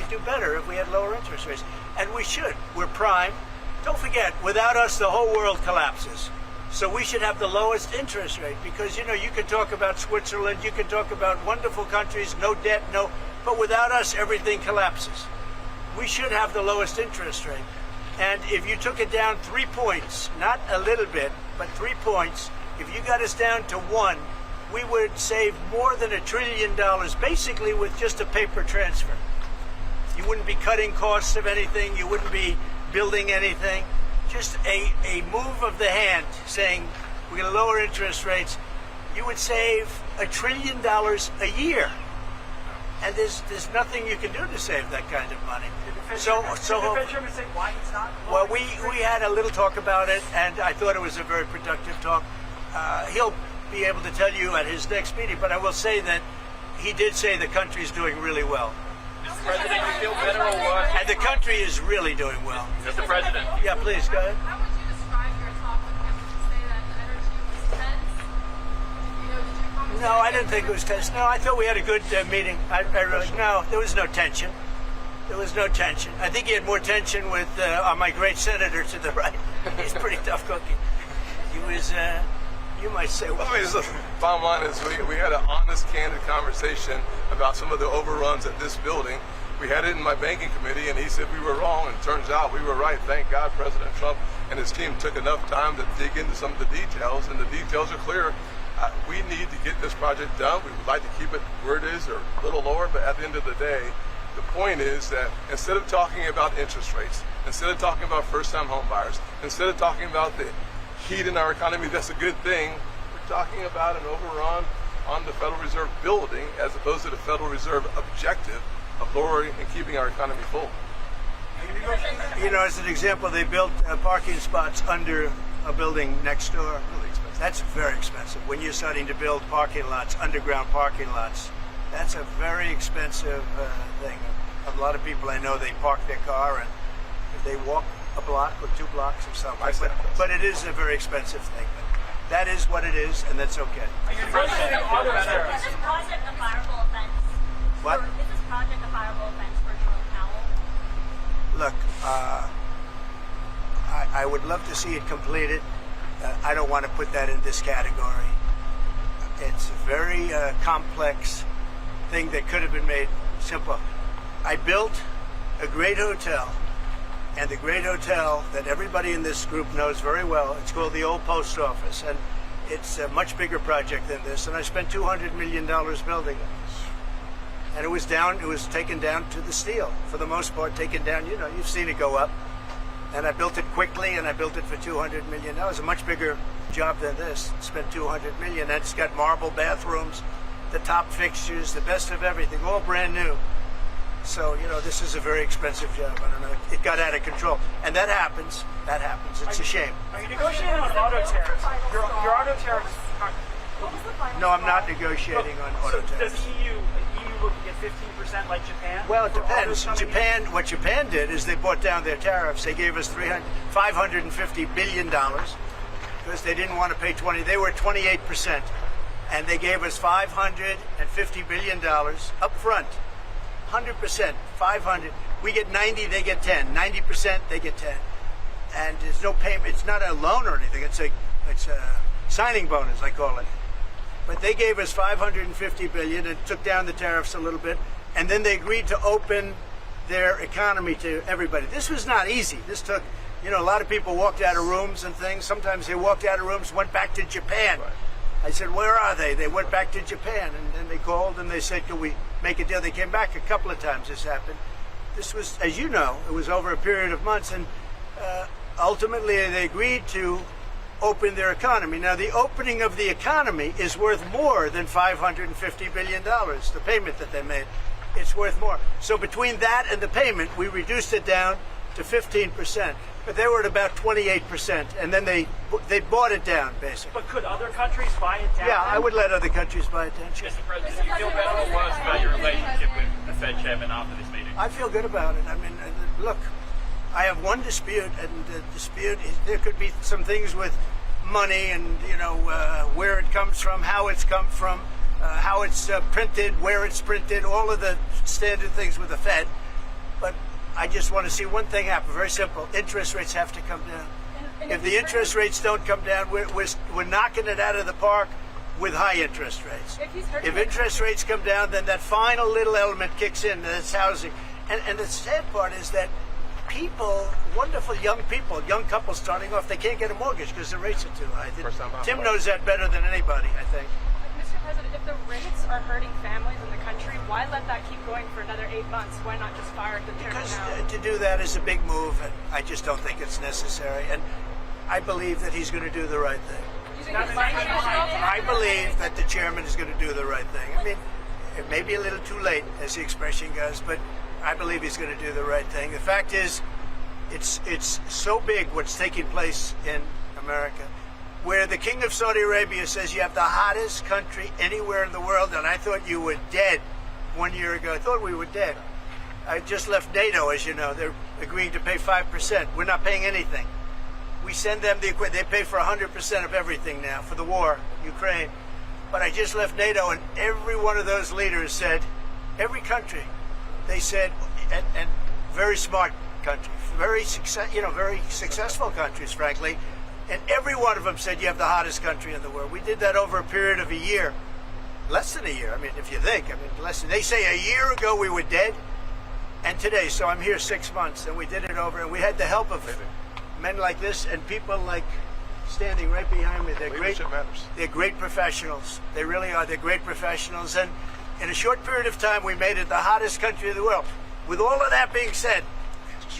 we'd do better if we had lower interest rates. And we should. We're prime. Don't forget, without us, the whole world collapses. So we should have the lowest interest rate because, you know, you can talk about Switzerland, you can talk about wonderful countries, no debt, but without us, everything collapses. We should have the lowest interest rate. And if you took it down 3 points, not a little bit, but 3 points, if you got us down to 1, we would save more than $1 trillion, basically with just a paper transfer. You wouldn't be cutting costs of anything, you wouldn't be building anything. Just a move of the hand saying we're going to lower interest rates, you would save $1 trillion a year. And there's nothing you can do to save that kind of money. So say why it's not? Well, we had a little talk about it, and I thought it was a very productive talk. He'll be able to tell you at his next meeting, but I will say that he did say the country's doing really well. Mr. President, you feel better or worse? And the country is really doing well. Mr. President. Yeah, please, go ahead. How would you describe your talk with him to say that the energy was tense? You know, did you come No, I didn't think it was tense. No, I thought we had a good meeting. No, there was no tension. There was no tension. I think he had more tension with my great senator to the right. He's pretty tough cookie. He was, you might say, well, The bottom line is we had an honest, candid conversation about some of the overruns at this building. We had it in my banking committee, and he said we were wrong, and it turns out we were right. Thank God President Trump and his team took enough time to dig into some of the details, and the details are clear. We need to get this project done. We would like to keep it where it is or a little lower, but at the end of the day, the point is that instead of talking about interest rates, instead of talking about first-time home buyers, instead of talking about the heat in our economy, that's a good thing. We're talking about an overrun on the Federal Reserve building as opposed to the Federal Reserve objective of lowering and keeping our economy full. you know, as an example, they built parking spots under a building next door. Really expensive. That's very expensive. When you're starting to build parking lots, underground parking lots, that's a very expensive thing. A lot of people I know, they park their car and they walk a block or 2 blocks or something. But it is a very expensive thing. But that is what it is, and that's okay. Is this project a fireable offense? What? Is this project a fireable offense for Jerome Powell? Look, I would love to see it completed. I don't want to put that in this category. It's a very complex thing that could have been made simple. I built a great hotel, and the great hotel that everybody in this group knows very well, it's called the Old Post Office, and it's a much bigger project than this, and I spent $200 million building it. And it was taken down to the steel, for the most part taken down, you know, you've seen it go up. And I built it quickly, and I built it for $200 million. That was a much bigger job than this. Spent $200 million, and it's got marble bathrooms, the top fixtures, the best of everything, all brand new. So, you know, this is a very expensive job. I don't know. It got out of control. And that happens. That happens. It's a shame. Are you negotiating on auto tariffs? Your auto tariffs. No, I'm not negotiating on auto So tariffs. does EU looking at 15% like Japan? Well, it for autos depends. coming in? What Japan did is they brought down their tariffs. They gave us $550 billion because they didn't want to pay 20. They were 28%, and they gave us $550 billion up front. 100%, 500. We get 90, they get 10. 90%, they get 10. And there's no payment. It's not a loan or anything. It's a signing bonus, I call it. But they gave us $550 billion and took down the tariffs a little bit, and then they agreed to open their economy to everybody. This was not easy. This took, you know, a lot of people walked out of rooms and things. Sometimes they walked out of rooms, went back to Japan. Right. I said, where are they? They went back to Japan, and then they called and they said, can we make a deal? They came back a couple of times. This happened. This was, as you know, it was over a period of months, and ultimately they agreed to open their economy. Now, the opening of the economy is worth more than $550 billion, the payment that they made. It's worth more. So between that and the payment, we reduced it down to 15%. But they were at about 28%, and then they bought it down, basically. But could other countries buy it down? Yeah, I would let other countries buy it down. Sure. Mr. President, do you feel better or worse about your relationship with the Fed chairman after this meeting? I feel good about it. I mean, look, I have one dispute, and the dispute is there could be some things with money and, you know, where it comes from, how it's come from, how it's printed, where it's printed, all of the standard things with the Fed. I just want to see one thing happen. Very simple. Interest rates have to come down. If the interest rates don't come down, we're knocking it out of the park with high interest rates. If interest rates come down, then that final little element kicks in. That's housing. And the sad part is that people, wonderful young people, young couples starting off, they can't get a mortgage because the rates are too high. Tim knows that better than anybody, I think. Mr. President, if the rates are hurting families in the country, why let that keep going for another 8 months? Why not just fire the chairman Because now? to do that is a big move, and I just don't think it's necessary. And I believe that he's going to do the right thing. I believe that the chairman is going to do the right thing. I mean, it may be a little too late, as the expression goes, but I believe he's going to do the right thing. The fact is, it's so big what's taking place in America, where the King of Saudi Arabia says you have the hottest country anywhere in the world, and I thought you were dead 1 year ago. I thought we were dead. I just left NATO, as you know. They're agreeing to pay 5%. We're not paying anything. We send them the equipment. They pay for 100% of everything now for the war, Ukraine. But I just left NATO, and every one of those leaders said, every country, they said, and very smart countries, very successful countries, frankly, and every one of them said you have the hottest country in the world. We did that over a period of a year, less than a year. I mean, if you think, less than. They say a year ago we were dead, and today. So I'm here 6 months, and we did it over, and we had the help of men like this and people like standing right behind me. They're great. They're great professionals. They really are. They're great professionals, and in a short period of time, we made it the hottest country in the world. With all of that being said,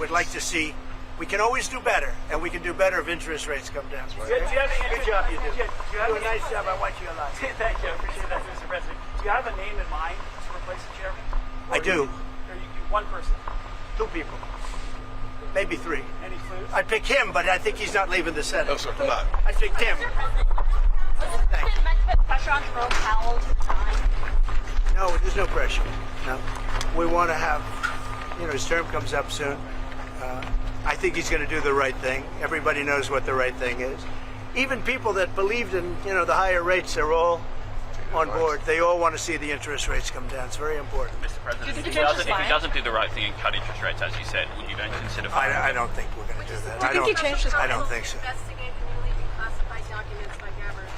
we'd like to see. We can always do better, and we can do better if interest rates come down. Do you have any, Good job you do. do you have Do a nice job. I want you a lot. Thank you. I appreciate that, Mr. President. Do you have a name in mind to replace the chairman? I do. Or you one person? 2 people. Maybe 3. Any clues? I'd pick him, but I think he's not leaving the Senate. No, sir, I'm not. I picked him. Thank you. Pressure on Jerome Powell to resign. No, there's no pressure. No. We want to have, his term comes up soon. I think he's going to do the right thing. Everybody knows what the right thing is. Even people that believed in, the higher rates, they're all on board. They all want to see the interest rates come down. It's very important. Mr. President, think if he changes his he mind? doesn't do the right thing and cut interest rates, as you said, would you then consider firing I him? don't think we're going to do that. Do you think he changed his I mind? don't think so. Investigate the newly declassified documents by Gabbard.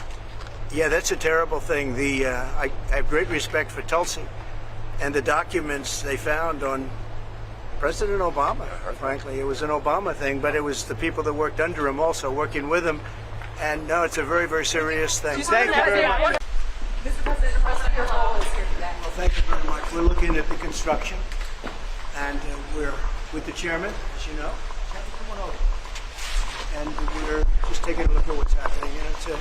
Yeah, that's a terrible thing. I have great respect for Tulsi and the documents they found on President Obama. Frankly, it was an Obama thing, but it was the people that worked under him also working with him. And no, it's a very, very serious thing. Thank you very much. Mr. President, the rest of your role is here today. Well, thank you very much. We're looking at the construction, and we're with the chairman, as you know. Come on over. And we're just taking a look at what's happening. And it's a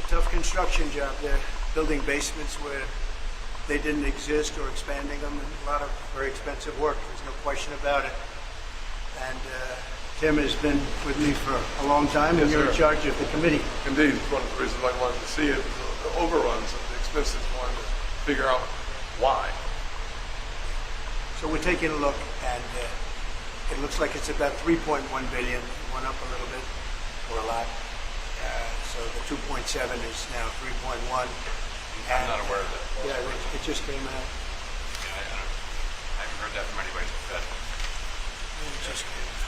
tough construction job. They're building basements where they didn't exist or expanding them, and a lot of very expensive work. There's no question about it. And Tim has been with me for a long time, and Yes, you're in sir. charge of the committee. Indeed, one of the reasons I wanted to see it is the overruns and the expenses. Wanted to figure out why. So we're taking a look, and it looks like it's about 3.1 billion. It went up a little bit, or a lot. So the 2.7 is now 3.1. I'm not aware of that. Yeah, it just came out. I haven't heard that from anybody at the Fed. It just came out.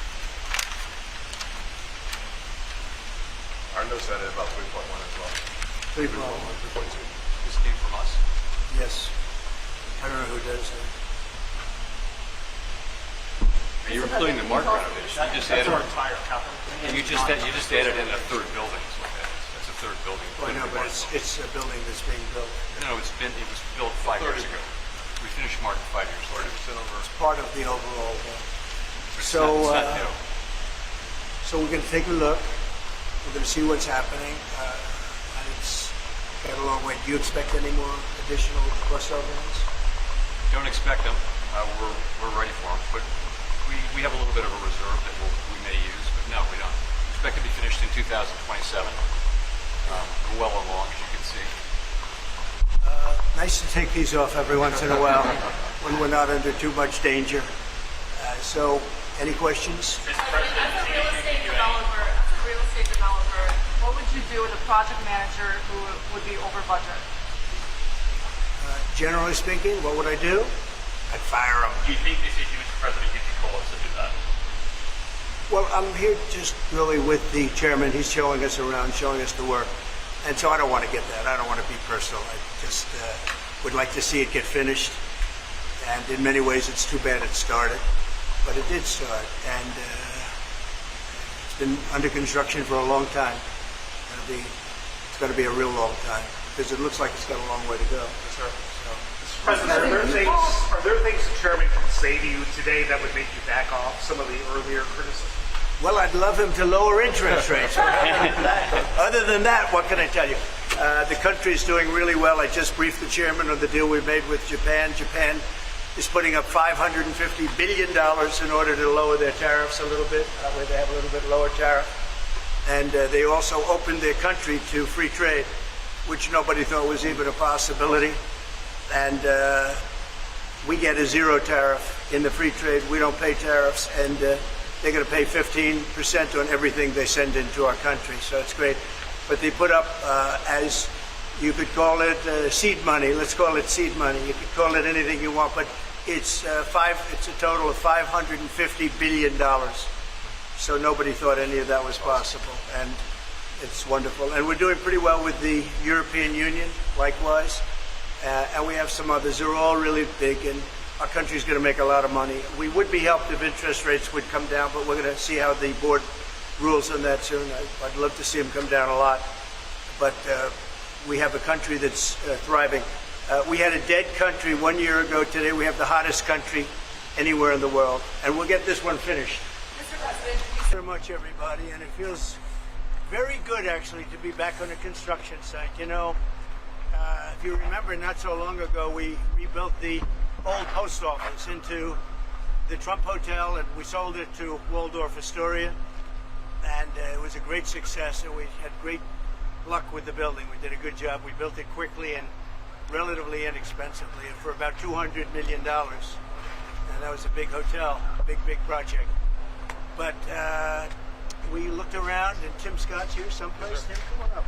Our notes had it about 3.1 as well. 3.1. 3.2. This came from us. Yes. I don't know who does that. You're including the market renovation. You just added. entire capital. And you just added in a third building. Is what that is. That's a third building. Well, no, but it's a building that's being built. No, it was built 5 years ago. We finished Martin 5 years later. 30% over. It's part of the overall. It's So, not new. So we're going to take a look. We're going to see what's happening. And it's got a long way. Do you expect any more additional cost overruns? Don't expect them. We're ready for them. But we have a little bit of a reserve that we may use. But no, we don't. Expect to be finished in 2027. We're well along, as you can see. Nice to take these off every once in a while when we're not under too much danger. So, any questions? As a real estate developer, what would you do with a project manager who would be over budget? Generally speaking, what would I do? I'd fire them. Do you think this issue, Mr. President, gives you cause to Well, I'm here just really with the chairman. He's showing us around, showing us the work. And so I don't want to get that. I don't want to be personal. I just would like to see it get finished. And in many ways, it's too bad it started. But it did start. And it's been under construction for a long time. It's going to be a real long time. Because it looks like it's got a long way to go. Yes, sir. President, are there things the chairman can say to you today that would make you back off some of the earlier criticism? Well, I'd love him to lower interest rates. Other tthan that, what can I tell you? The country is doing really well. I just briefed the chairman on the deal we made with Japan. Japan is putting up $550 billion in order to lower their tariffs a little bit. That way they have a little bit lower tariff. And they also opened their country to free trade, which nobody thought was even a possibility. And we get a zero tariff in the free trade. We don't pay tariffs, and they're going to pay 15% on everything they send into our country. So it's great. But they put up, as you could call it, seed money. Let's call it seed money. You could call it anything you want, but it's a total of $550 billion. So nobody thought any of that was possible, and it's wonderful. And we're doing pretty well with the European Union, likewise. And we have some others. They're all really big, and our country's going to make a lot of money. We would be helped if interest rates would come down, but we're going to see how the board rules on that soon. I'd love to see them come down a lot. But we have a country that's thriving. We had a dead country 1 year ago. Today we have the hottest country anywhere in the world. And we'll get this one finished. Mr. President, Thank you very much, everybody. And it feels very good, actually, to be back on a construction site. You know, if you remember, not so long ago, we rebuilt the old post office into the Trump Hotel, and we sold it to Waldorf Astoria. And it was a great success, and we had great luck with the building. We did a good job. We built it quickly and relatively inexpensively, and for about $200 million. And that was a big hotel, big project. But we looked around, and Tim Scott's here someplace. Tim, come on up.